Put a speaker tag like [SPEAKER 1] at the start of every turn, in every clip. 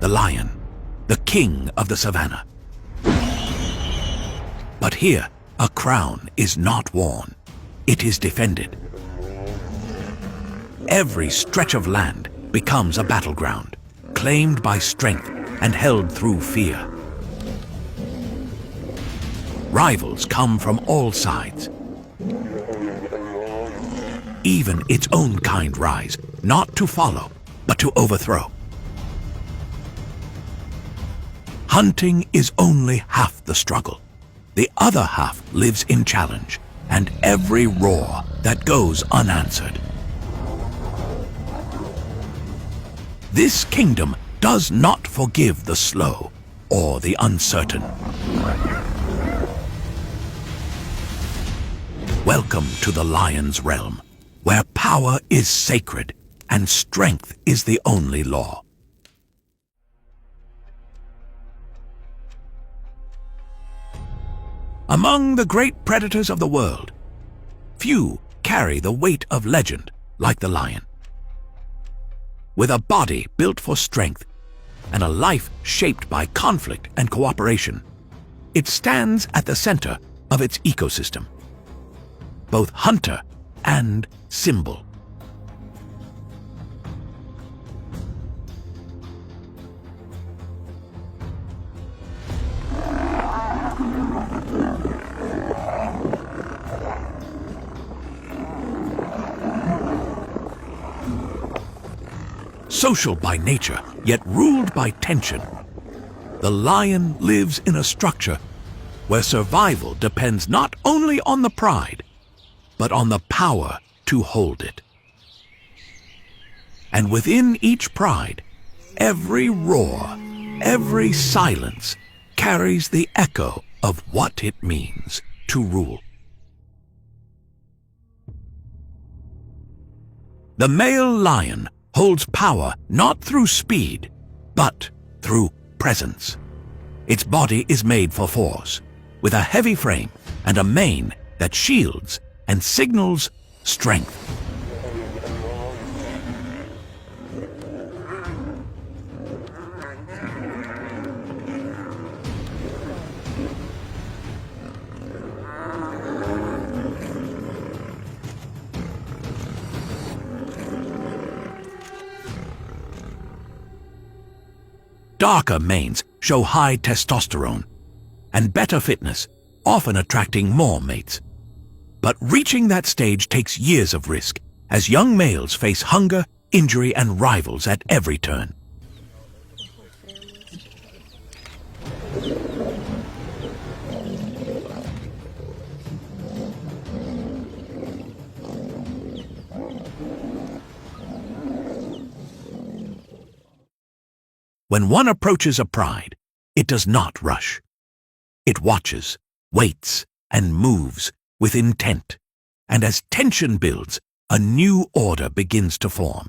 [SPEAKER 1] lion, the king of the savannah. But here, a crown is not worn. It is defended. Every stretch of land becomes a battleground, claimed by strength and held through fear. Rivals come from all sides. Even its own kind rise, not to follow, but to overthrow. Hunting is only half the struggle. The other half lives in challenge and every roar that goes unanswered. This kingdom does not forgive the slow or the uncertain. Welcome to the lion's realm, where power is sacred and strength is the only law. Among the great predators of the world, few carry the weight of legend like the lion. With a body built for strength and a life shaped by conflict and cooperation, it stands at the center of its ecosystem, both hunter and symbol. Social by nature, yet ruled by tension, the lion lives in a structure where survival depends not only on the pride, but on the power to hold it. And within each pride, every roar, every silence carries the echo of what it means to rule. The male lion holds power not through speed, but through presence. Its body is made for force, with a heavy frame and a mane that shields and signals strength. Darker manes show high testosterone and better fitness, often attracting more mates. But reaching that stage takes years of risk, as young males face hunger, injury, and rivals at every turn. When one approaches a pride, it does not rush. It watches, waits, and moves with intent. And as tension builds, a new order begins to form.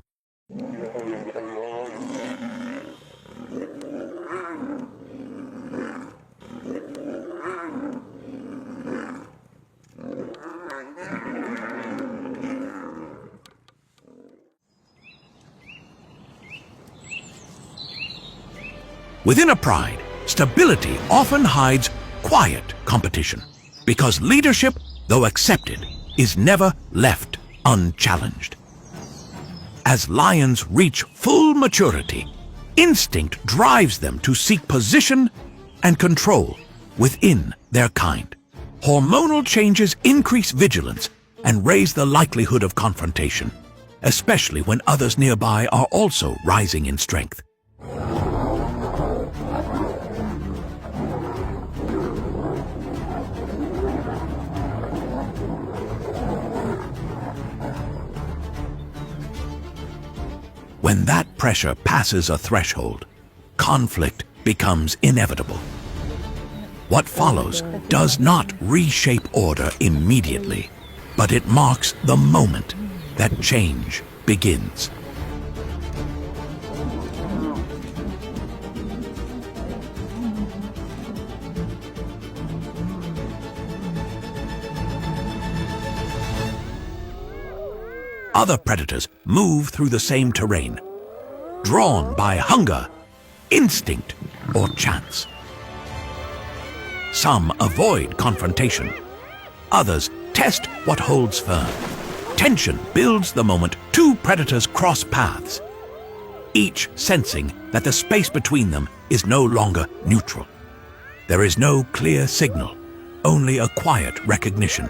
[SPEAKER 1] Within a pride, stability often hides quiet competition, because leadership, though accepted, is never left unchallenged. As lions reach full maturity, instinct drives them to seek position and control within their kind. Hormonal changes increase vigilance and raise the likelihood of confrontation, especially when others nearby are also rising in strength. When that pressure passes a threshold, conflict becomes inevitable. What follows does not reshape order immediately, but it marks the moment that change begins. Other predators move through the same terrain, drawn by hunger instinct or chance. Some avoid confrontation. Others test what holds firm. Tension builds the moment two predators cross paths, each sensing that the space between them is no longer neutral. There is no clear signal, only a quiet recognition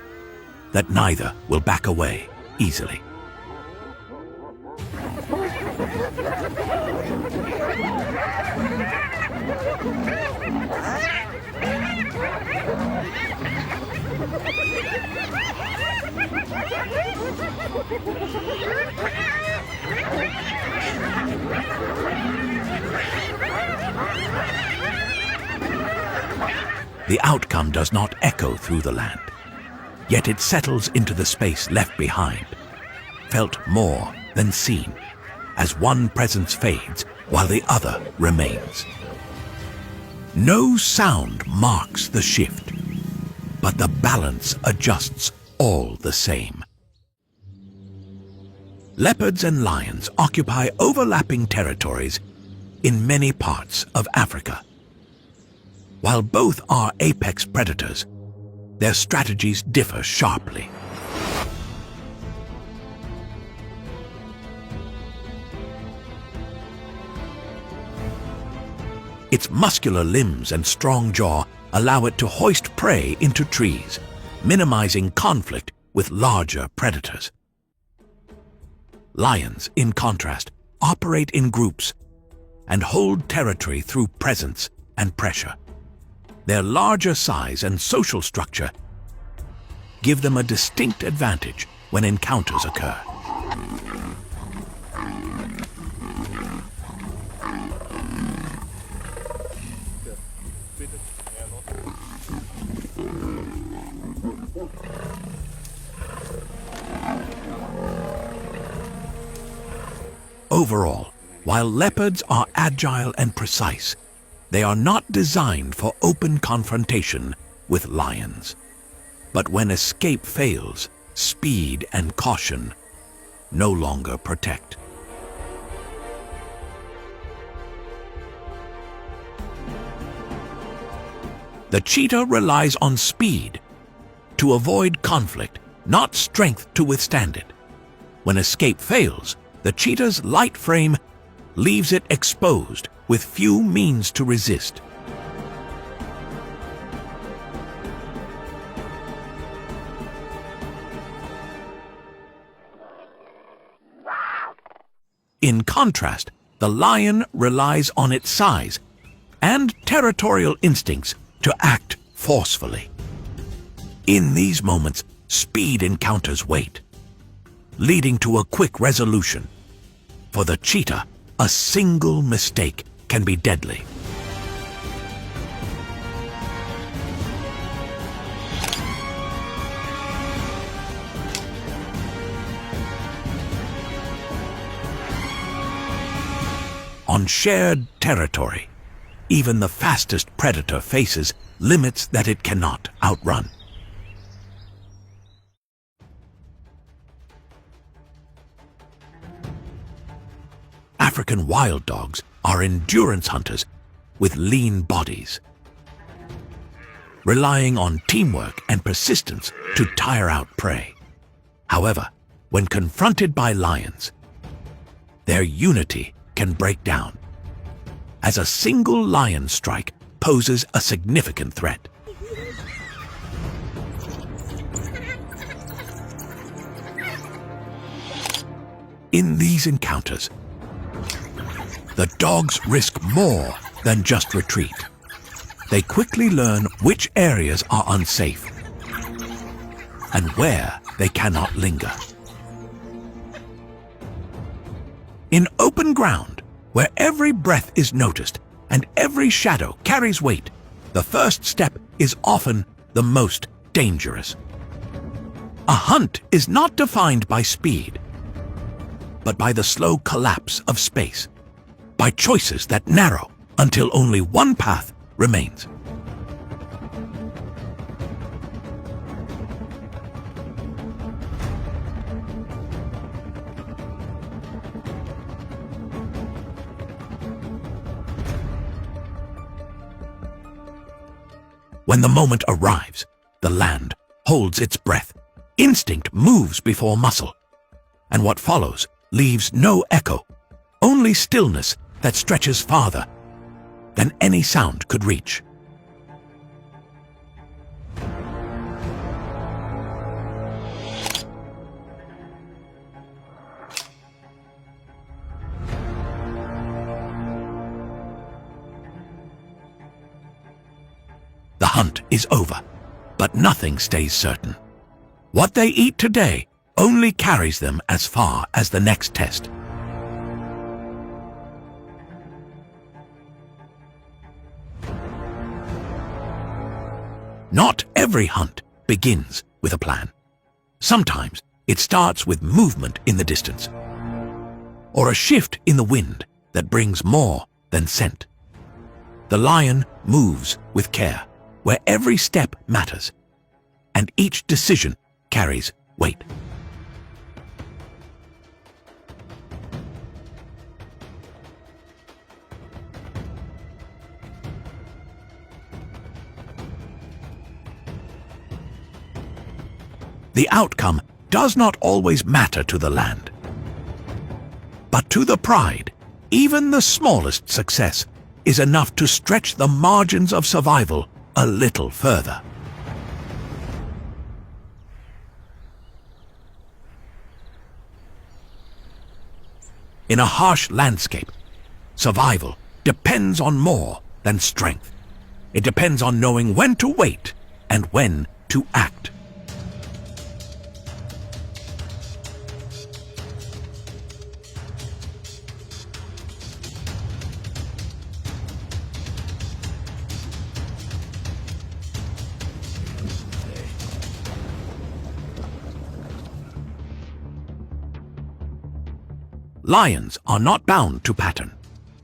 [SPEAKER 1] that neither will back away easily. The outcome does not echo through the land, yet it settles into the space left behind, felt more than seen, as one presence fades while the other remains. No sound marks the shift, but the balance adjusts all the same. Leopards and lions occupy overlapping territories in many parts of Africa. While both are apex predators, their strategies differ sharply. Its muscular limbs and strong jaw allow it to hoist prey into trees, minimizing conflict with larger predators. Lions, in contrast, operate in groups and hold territory through presence and pressure. Their larger size and social structure give them a distinct advantage when encounters occur. Overall, while leopards are agile and precise, they are not designed for open confrontation with lions. But when escape fails, speed and caution no longer protect. The cheetah relies on speed to avoid conflict, not strength to withstand it. When escape fails, the cheetah's light frame leaves it exposed with few means to resist. In contrast, the lion relies on its size and territorial instincts to act forcefully. In these moments, speed encounters weight, leading to a quick resolution. For the cheetah, a single mistake can be deadly. On shared territory, even the fastest predator faces limits that it cannot outrun. African wild dogs are endurance hunters with lean bodies, relying on teamwork and persistence to tire out prey. However, when confronted by lions, their unity can break down, as a single lion strike poses a significant threat. In these encounters, the dogs risk more than just retreat. They quickly learn which areas are unsafe and where they cannot linger. In open ground, where every breath is noticed and every shadow carries weight, the first step is often the most dangerous. A hunt is not defined by speed, but by the slow collapse of space, by choices that narrow until only one path remains. When the moment arrives, the land holds its breath. Instinct moves before muscle. And what follows leaves no echo, only stillness that stretches farther than any sound could reach. The hunt is over, but nothing stays certain. What they eat today only carries them as far as the next test. Not every hunt begins with a plan. Sometimes it starts with movement in the distance, or a shift in the wind that brings more than scent. The lion moves with care, where every step matters, and each decision carries weight. The outcome does not always matter to the land. But to the pride, even the smallest success is enough to stretch the margins of survival a little further. In a harsh landscape, survival depends on more than strength. It depends on knowing when to wait and when to act. Lions are not bound to pattern.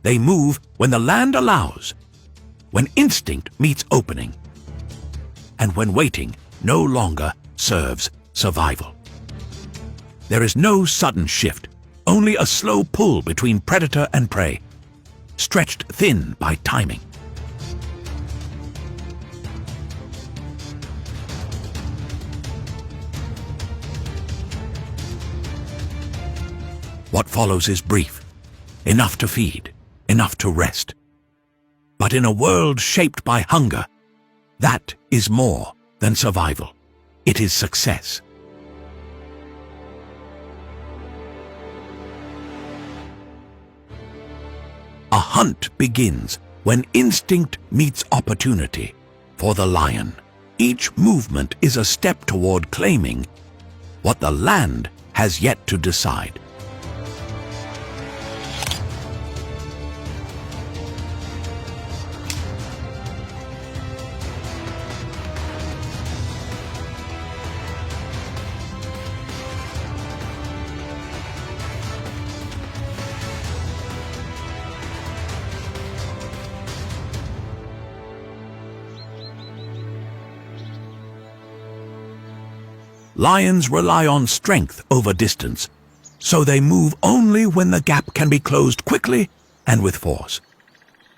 [SPEAKER 1] They move when the land allows, when instinct meets opening, and when waiting no longer serves survival. There is no sudden shift, only a slow pull between predator and prey, stretched thin by timing. What follows is brief, enough to feed, enough to rest. But in a world shaped by hunger, that is more than survival. It is success. A hunt begins when instinct meets opportunity. For the lion, each movement is a step toward claiming what the land has yet to decide. Lions rely on strength over distance, so they move only when the gap can be closed quickly and with force.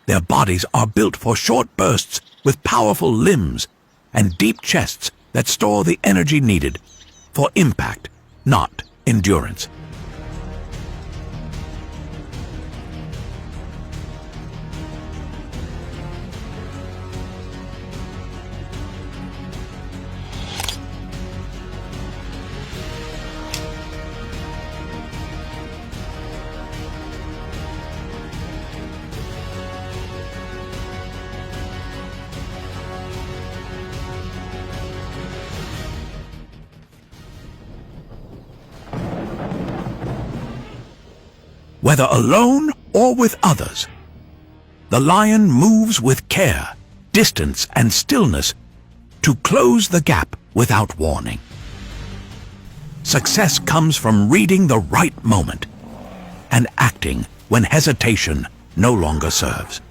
[SPEAKER 1] Their bodies are built for short bursts with powerful limbs and deep chests that store the energy needed for impact, not endurance. Whether alone or with others, the lion moves with care, distance, and stillness to close the gap without warning. Success comes from reading the right moment and acting when hesitation no longer serves.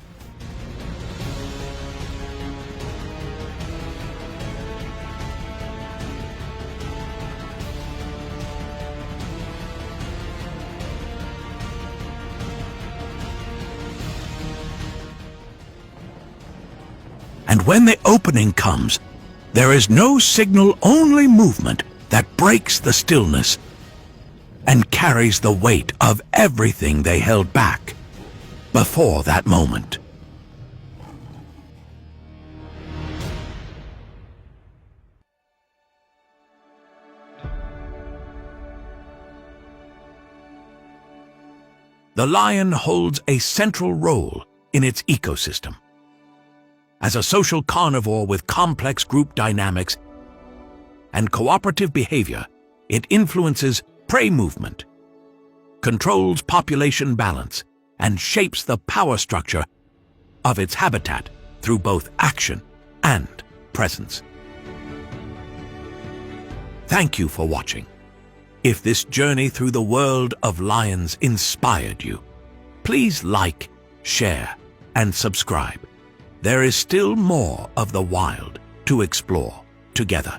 [SPEAKER 1] And when the opening comes, there is no signal, only movement that breaks the stillness and carries the weight of everything they held back before that moment. The lion holds a central role in its ecosystem. As a social carnivore with complex group dynamics and cooperative behavior, it influences prey movement, controls population balance, and shapes the power structure of its habitat through both action and presence. Thank you for watching. If this journey through the world of lions inspired you, please like, share, and subscribe. There is still more of the wild to explore together.